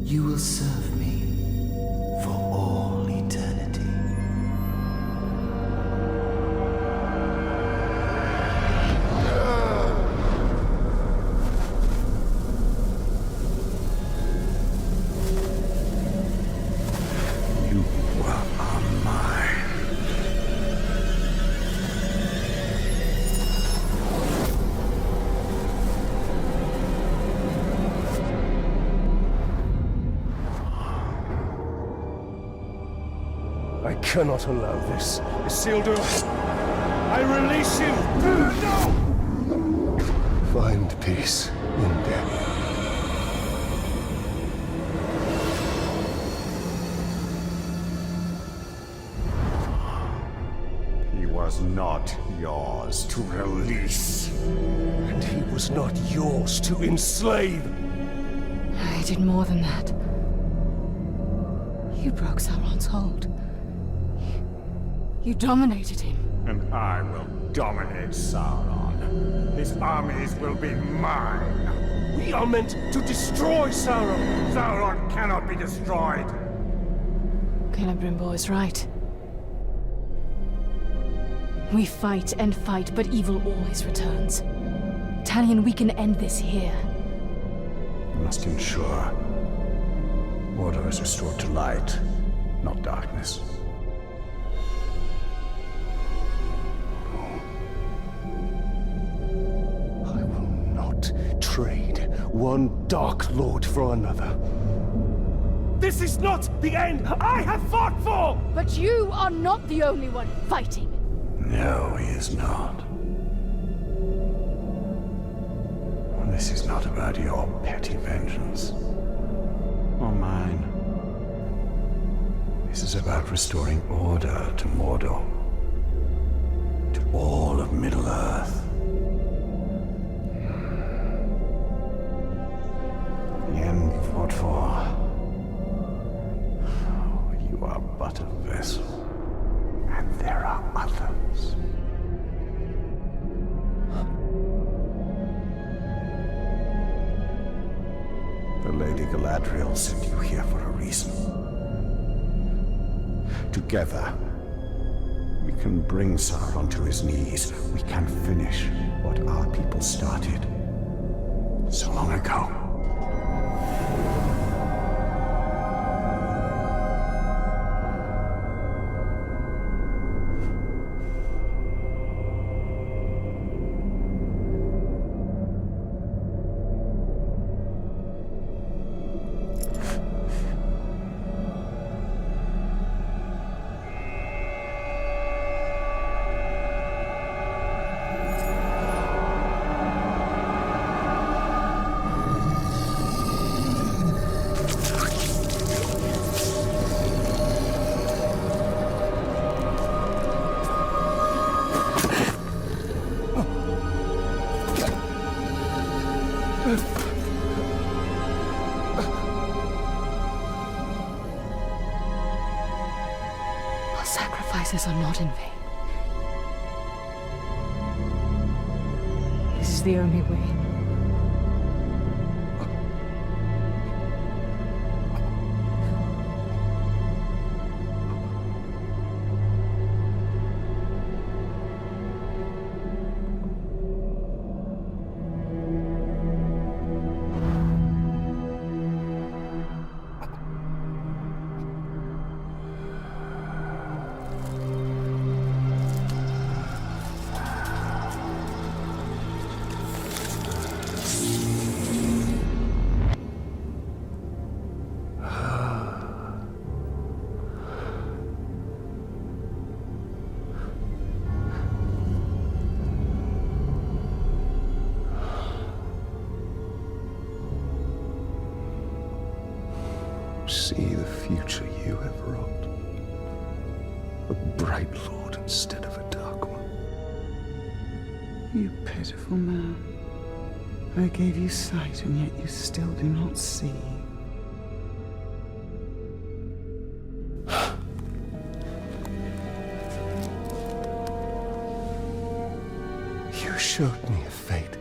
You will serve me for I cannot allow this. Isildur, I release you! No! Find peace in death. He was not yours to release. And he was not yours to enslave. I did more than that. You broke Sauron's hold. You dominated him. And I will dominate Sauron. His armies will be mine. We are meant to destroy Sauron. Sauron cannot be destroyed. Celebrimbor is right. We fight and fight, but evil always returns. Talion, we can end this here. We must ensure order is restored to light, not darkness. I will not trade one Dark Lord for another. This is not the end I have fought for! But you are not the only one fighting. No, he is not. This is not about your petty vengeance. Or mine. This is about restoring order to Mordor. To all of Middle-earth. The end you fought for. You are but a vessel. And there are others. The Lady Galadriel sent you here for a reason. Together, we can bring Sauron to his knees. We can finish what our people started so long ago. Our sacrifices are not in vain. This is the only way. See the future you have wrought. A bright lord instead of a dark one. You pitiful man. I gave you sight, and yet you still do not see. You showed me a fate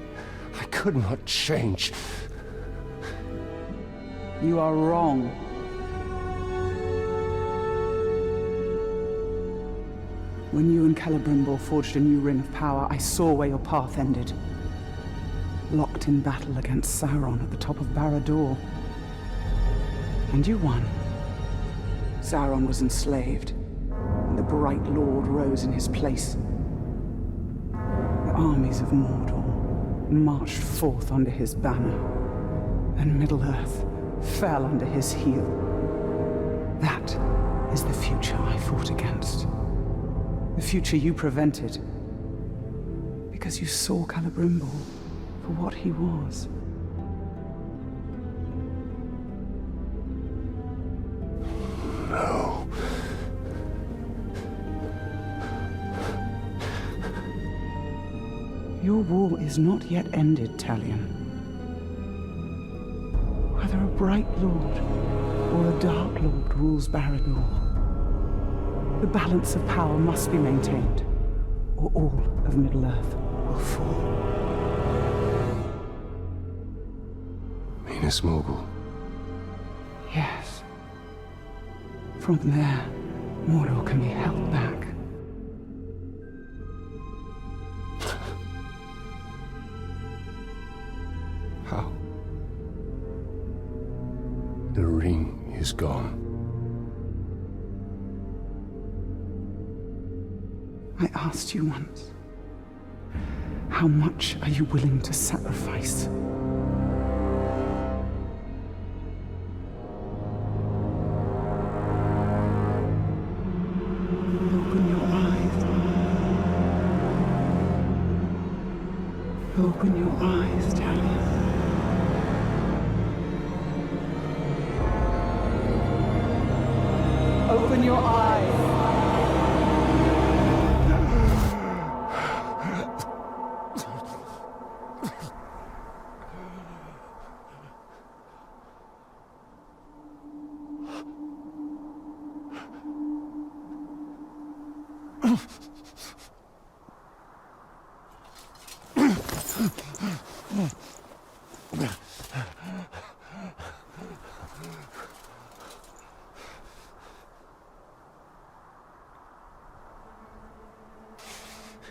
I could not change. You are wrong. When you and Celebrimbor forged a new ring of power, I saw where your path ended. Locked in battle against Sauron at the top of Barad-dûr. And you won. Sauron was enslaved, and the Bright Lord rose in his place. The armies of Mordor marched forth under his banner, and Middle-earth fell under his heel. That is the future I fought against. The future you prevented. Because you saw Celebrimbor for what he was. No. Your war is not yet ended, Talion. Whether a bright lord or a dark lord rules Barad-dûr, the balance of power must be maintained, or all of Middle-earth will fall. Minas Morgul. Yes. From there, Mordor can be held back. How? The ring is gone. I asked you once, how much are you willing to sacrifice? Open your eyes. Open your eyes, Talion. Open your eyes.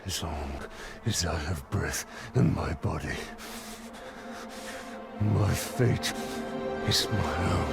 As long as I have breath in my body, my fate is my own.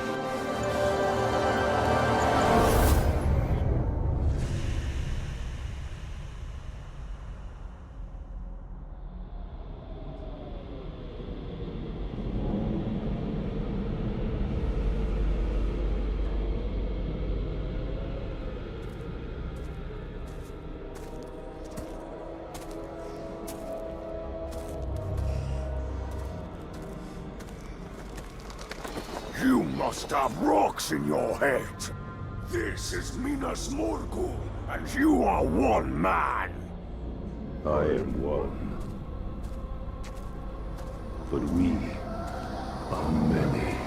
You must have rocks in your head. This is Minas Morgul, and you are one man. I am one. But we are many.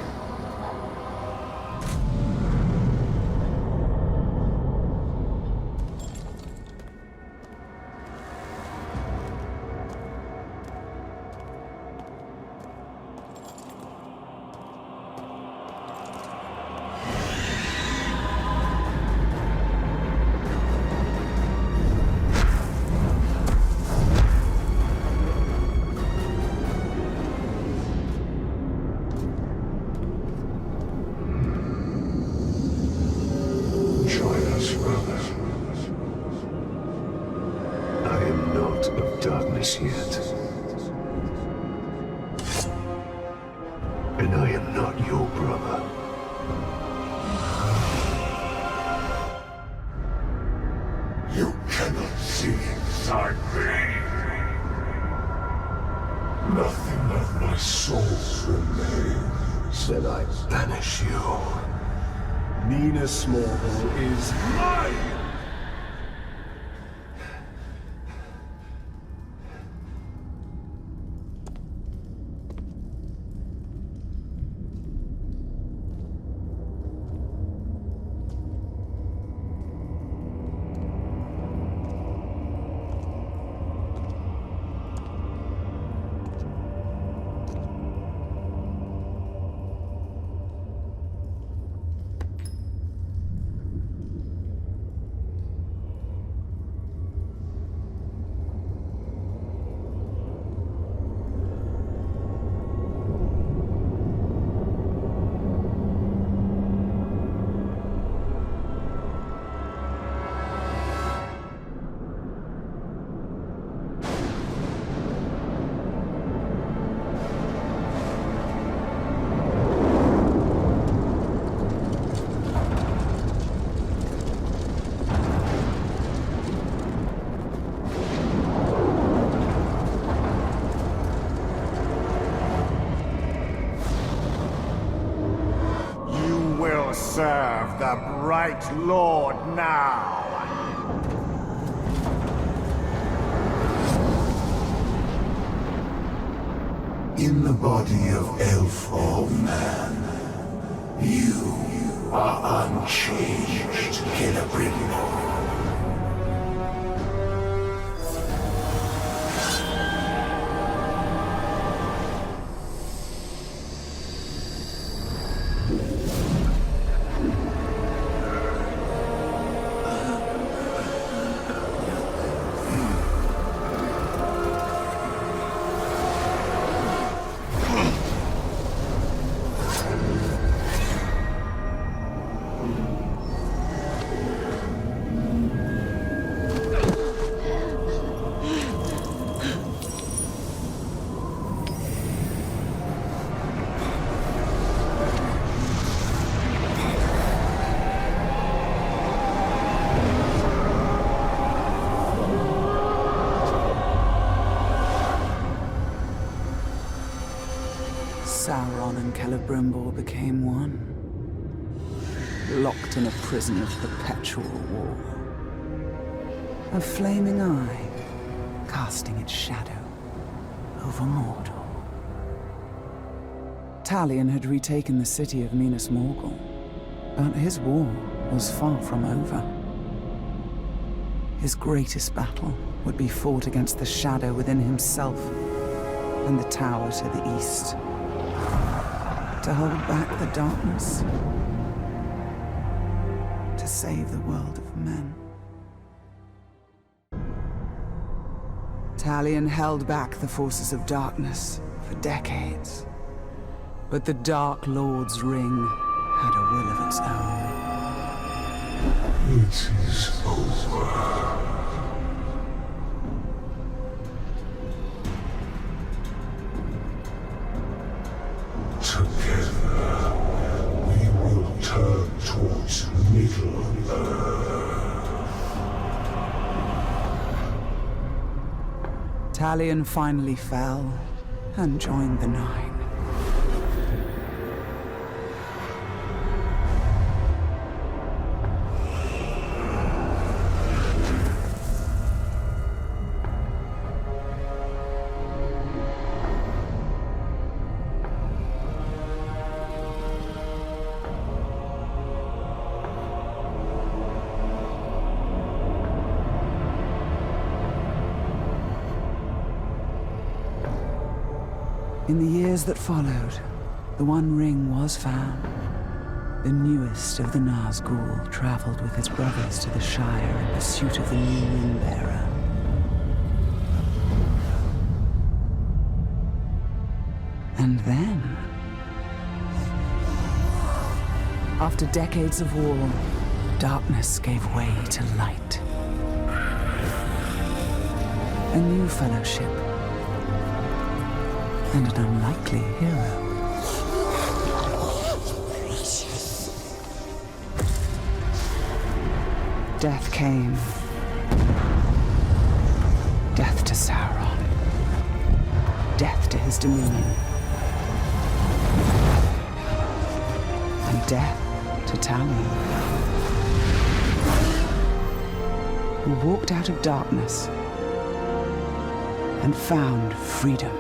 Yet. And I am not your brother. You cannot see inside me. Nothing of my soul remains. Then I banish you. Minas Morgul is mine! will serve the bright lord now. In the body of elf or man, you are unchanged, Celebrimbo. Sauron and Celebrimbo became one, locked in a prison of perpetual war. A flaming eye casting its shadow over Mordor. Talion had retaken the city of Minas Morgul, but his war was far from over. His greatest battle would be fought against the shadow within himself and the tower to the east. To hold back the darkness, to save the world of men. Talion held back the forces of darkness for decades, but the Dark Lord's ring had a will of its own. It is over. Together, we will turn towards Middle-earth. Talion finally fell and joined the Nine. In the years that followed, the One Ring was found. The newest of the Nazgul traveled with his brothers to the Shire in pursuit of the new Ring-bearer. And then, after decades of war, darkness gave way to light. A new fellowship. And an unlikely hero. Death came. Death to Sauron. Death to his dominion. And death to Talion, who walked out of darkness and found freedom.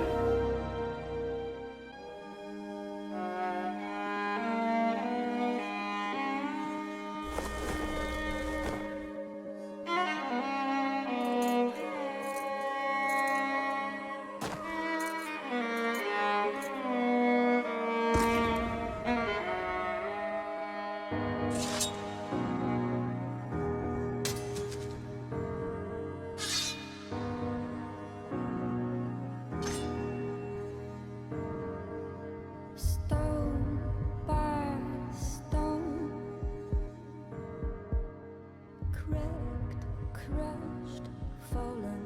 Crushed, fallen.